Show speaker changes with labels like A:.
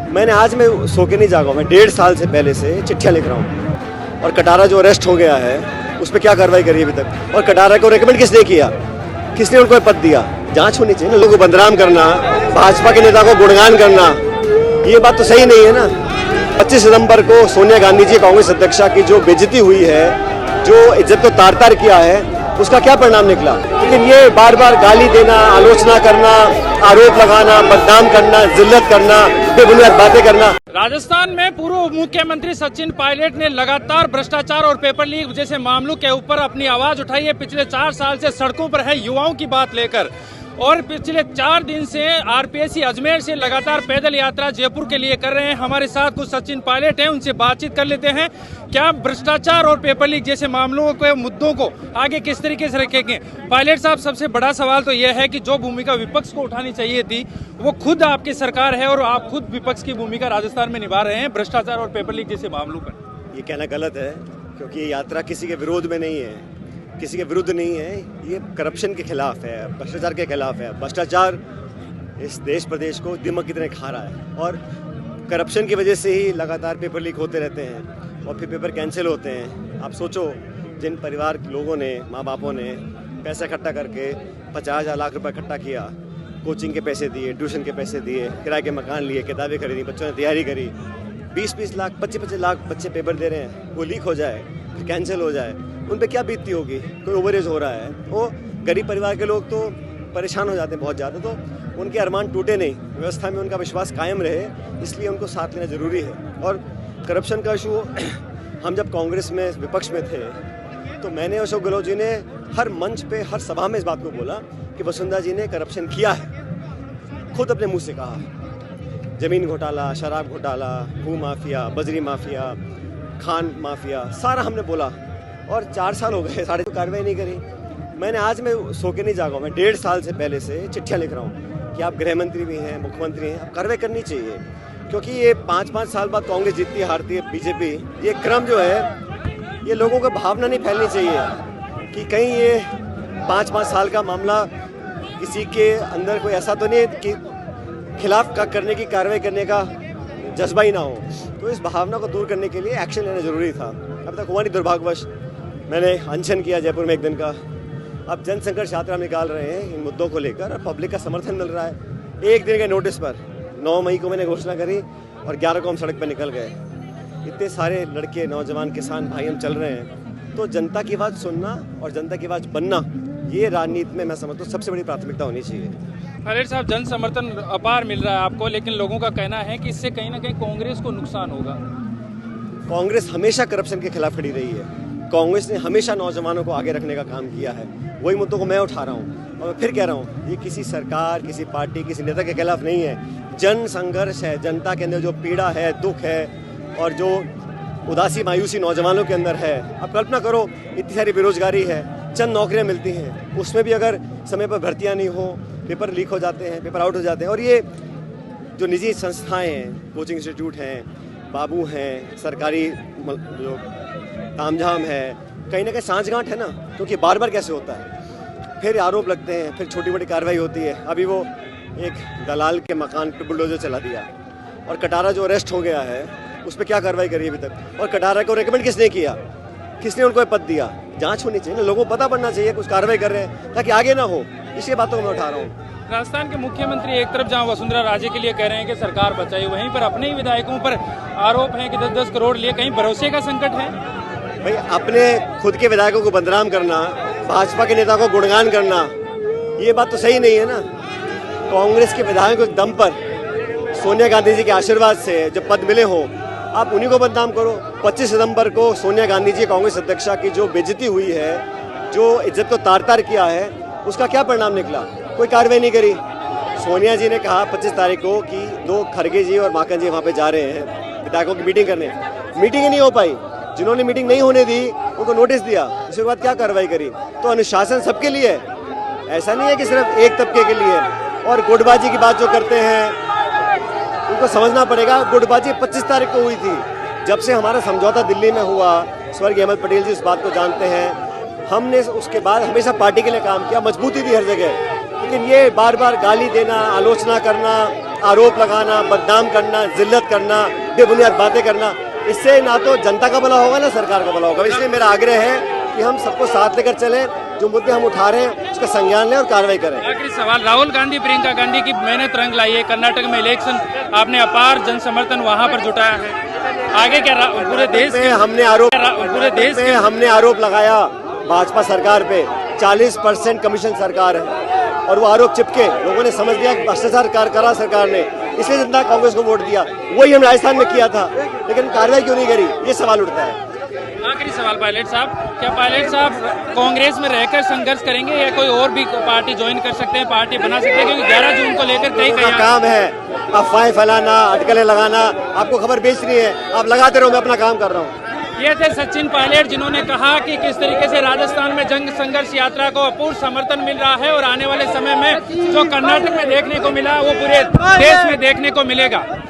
A: मैंने आज मैं सो के नहीं जागा, मैं 1.5 साल से पहले से चिट्ठियाँ लिख रहा हूँ। और कटारा जो अरेस्ट हो गया है उस पर क्या कार्रवाई करी अभी तक? और कटारा को रेकमेंड किसने किया, किसने उनको पद दिया? जांच होनी चाहिए ना। लोगों को बदनाम करना, भाजपा के नेता को गुणगान करना, ये बात तो सही नहीं है ना। 25 सितंबर को सोनिया गांधी जी कांग्रेस अध्यक्षा की जो बेइज्जती हुई है, जो इज्जत को तार तार किया है, उसका क्या परिणाम निकला? लेकिन ये बार बार गाली देना, आलोचना करना, आरोप लगाना, बदनाम करना, जिल्लत करना, बेबुनियाद बातें करना।
B: राजस्थान में पूर्व मुख्यमंत्री सचिन पायलट ने लगातार भ्रष्टाचार और पेपर लीक जैसे मामलों के ऊपर अपनी आवाज उठाई है। पिछले 4 साल से सड़कों पर है युवाओं की बात लेकर, और पिछले 4 दिन से आरपीएसी अजमेर से लगातार पैदल यात्रा जयपुर के लिए कर रहे हैं। हमारे साथ कुछ सचिन पायलट हैं, उनसे बातचीत कर लेते हैं। क्या भ्रष्टाचार और पेपर लीक जैसे मामलों के मुद्दों को आगे किस तरीके से रखेंगे? पायलट साहब, सबसे बड़ा सवाल तो यह है कि जो भूमिका विपक्ष को उठानी चाहिए थी, वो खुद आपकी सरकार है और आप खुद विपक्ष की भूमिका राजस्थान में निभा रहे हैं भ्रष्टाचार और पेपर लीक जैसे मामलों पर।
A: ये कहना गलत है, क्योंकि ये यात्रा किसी के विरोध में नहीं है, किसी के विरुद्ध नहीं है। ये करप्शन के खिलाफ है, भ्रष्टाचार के खिलाफ है। भ्रष्टाचार इस देश प्रदेश को दिमाग की तरह खा रहा है, और करप्शन की वजह से ही लगातार पेपर लीक होते रहते हैं और फिर पेपर कैंसिल होते हैं। आप सोचो, जिन परिवार के लोगों ने, माँ बापों ने पैसा इकट्ठा करके 50,000 लाख रुपए इकट्ठा किया, कोचिंग के पैसे दिए, ट्यूशन के पैसे दिए, किराए के मकान लिए, किताबें खरीदी, बच्चों ने तैयारी करी, 20-20 लाख, 25-25 लाख बच्चे पेपर दे रहे हैं, वो लीक हो जाए, फिर कैंसिल हो जाए, उन पे क्या बीतती होगी? कोई ओवरेज हो रहा है, वो गरीब परिवार के लोग तो परेशान हो जाते हैं बहुत ज़्यादा। तो उनके अरमान टूटे नहीं, व्यवस्था में उनका विश्वास कायम रहे, इसलिए उनको साथ लेना ज़रूरी है। और करप्शन का इशू, हम जब कांग्रेस में विपक्ष में थे तो मैंने अशोक गहलोत जी ने हर मंच पे, हर सभा में इस बात को बोला कि वसुंधरा जी ने करप्शन किया है। खुद अपने मुँह से कहा, ज़मीन घोटाला, शराब घोटाला, भू माफिया, बजरी माफिया, खान माफिया, सारा हमने बोला। और 4 साल हो गए, साढ़े, तो कार्रवाई नहीं करी। मैंने आज मैं सो के नहीं जागा, मैं 1.5 साल से पहले से चिट्ठियाँ लिख रहा हूँ कि आप गृह मंत्री भी हैं, मुख्यमंत्री हैं, आप कार्रवाई करनी चाहिए। क्योंकि ये 5-5 साल बाद कांग्रेस जीतती है, हारती है बीजेपी, ये क्रम जो है, ये लोगों को भावना नहीं फैलनी चाहिए कि कहीं ये 5-5 साल का मामला किसी के अंदर कोई ऐसा तो नहीं कि खिलाफ का करने की, कार्रवाई करने का जज्बा ही ना हो। तो इस भावना को दूर करने के लिए एक्शन लेना जरूरी था। अब तक हुआ नहीं, दुर्भाग्यवश। मैंने अनशन किया जयपुर में 1 दिन का। अब जन संघर्ष यात्रा निकाल रहे हैं इन मुद्दों को लेकर, और पब्लिक का समर्थन मिल रहा है। 1 दिन के नोटिस पर 9 मई को मैंने घोषणा करी और 11 को हम सड़क पर निकल गए। इतने सारे लड़के, नौजवान, किसान भाई हम चल रहे हैं। तो जनता की आवाज़ सुनना और जनता की आवाज़ बनना, ये राजनीति में मैं समझता हूँ सबसे बड़ी प्राथमिकता होनी चाहिए।
B: पायलट साहब, जन समर्थन अपार मिल रहा है आपको, लेकिन लोगों का कहना है कि इससे कहीं ना कहीं कांग्रेस को नुकसान होगा।
A: कांग्रेस हमेशा करप्शन के खिलाफ खड़ी रही है। कांग्रेस ने हमेशा नौजवानों को आगे रखने का काम किया है। वही मुद्दों को मैं उठा रहा हूँ, और मैं फिर कह रहा हूँ, ये किसी सरकार, किसी पार्टी, किसी नेता के खिलाफ नहीं है। जन संघर्ष है, जनता के अंदर जो पीड़ा है, दुख है, और जो उदासी, मायूसी नौजवानों के अंदर है। अब कल्पना करो, इतनी सारी बेरोजगारी है, चंद नौकरियाँ मिलती हैं, उसमें भी अगर समय पर भर्तियाँ नहीं हो, पेपर लीक हो जाते हैं, पेपर आउट हो जाते हैं। और ये जो निजी संस्थाएँ हैं, कोचिंग इंस्टीट्यूट हैं, बाबू हैं, सरकारी जो तामझाम है, कहीं ना कहीं सांठगांठ है ना, क्योंकि बार बार कैसे होता है, फिर आरोप लगते हैं, फिर छोटी बड़ी कार्रवाई होती है। अभी वो एक दलाल के मकान पर बुलडोजर चला दिया। और कटारा जो अरेस्ट हो गया है उस पर क्या कार्रवाई करी अभी तक? और कटारा को रेकमेंड किसने किया, किसने उनको पद दिया? जांच होनी चाहिए ना, लोगों को पता बनना चाहिए, कुछ कार्रवाई कर रहे हैं ताकि आगे ना हो। इसी बातों को मैं उठा रहा हूँ।
B: राजस्थान के मुख्यमंत्री एक तरफ जहां वसुंधरा राजे के लिए कह रहे हैं कि सरकार बचाई, वहीं पर अपने ही विधायकों पर आरोप है कि 10-10 करोड़ लिए, कहीं भरोसे का संकट है?
A: भाई, अपने खुद के विधायकों को बदनाम करना, भाजपा के नेता को गुणगान करना, ये बात तो सही नहीं है ना। कांग्रेस के विधायकों के दम पर, सोनिया गांधी जी के आशीर्वाद से जब पद मिले हो, आप उन्हीं को बदनाम करो। 25 सितंबर को सोनिया गांधी जी कांग्रेस अध्यक्षा की जो बेइज्जती हुई है, जो इज्जत को तार तार किया है, उसका क्या परिणाम निकला? कोई कार्रवाई नहीं करी। सोनिया जी ने कहा 25 तारीख को कि 2 खड़गे जी और माकन जी वहाँ पे जा रहे हैं विधायकों की मीटिंग करने। मीटिंग ही नहीं हो पाई। जिन्होंने मीटिंग नहीं होने दी उनको नोटिस दिया, उसके बाद क्या कार्रवाई करी? तो अनुशासन सबके लिए, ऐसा नहीं है कि सिर्फ एक तबके के लिए। और गुटबाजी की बात जो करते हैं, उनको समझना पड़ेगा, गुटबाजी 25 तारीख को हुई थी। जब से हमारा समझौता दिल्ली में हुआ, स्वर्गीय अहमद पटेल जी इस बात को जानते हैं, हमने उसके बाद हमेशा पार्टी के लिए काम किया, मजबूती दी हर जगह। लेकिन ये बार बार गाली देना, आलोचना करना, आरोप लगाना, बदनाम करना, जिल्लत करना, बेबुनियाद बातें करना, इससे ना तो जनता का भला होगा ना सरकार का भला होगा। इसलिए मेरा आग्रह है कि हम सबको साथ लेकर चलें, जो मुद्दे हम उठा रहे हैं उसका संज्ञान लें और कार्रवाई करें।
B: आखिरी सवाल, राहुल गांधी प्रियंका गांधी की मेहनत रंग लाई है। कर्नाटक में इलेक्शन आपने अपार जन समर्थन वहां पर जुटाया है, आगे क्या पूरे देश में
A: हमने आरोप लगाया भाजपा सरकार पे 40% कमीशन सरकार है और वो आरोप चिपके लोगों ने समझ लिया कि भ्रष्टाचार करा सरकार ने, इसलिए जनता कांग्रेस को वोट दिया। वही हम राजस्थान में किया था, लेकिन कार्रवाई क्यों नहीं करी, ये सवाल उठता है।
B: आखिरी सवाल पायलट साहब, क्या पायलट साहब कांग्रेस में रहकर संघर्ष करेंगे या कोई और भी पार्टी ज्वाइन कर सकते हैं, पार्टी बना सकते हैं? क्योंकि 11 जून को लेकर कई
A: काम है, अफवाहें फैलाना, अटकलें लगाना, आपको खबर बेचनी है, आप लगाते रहो, मैं अपना काम कर रहा हूँ।
B: ये थे सचिन पायलट, जिन्होंने कहा कि किस तरीके से राजस्थान में जंग संघर्ष यात्रा को अपूर्व समर्थन मिल रहा है और आने वाले समय में जो कर्नाटक में देखने को मिला वो पूरे देश में देखने को मिलेगा।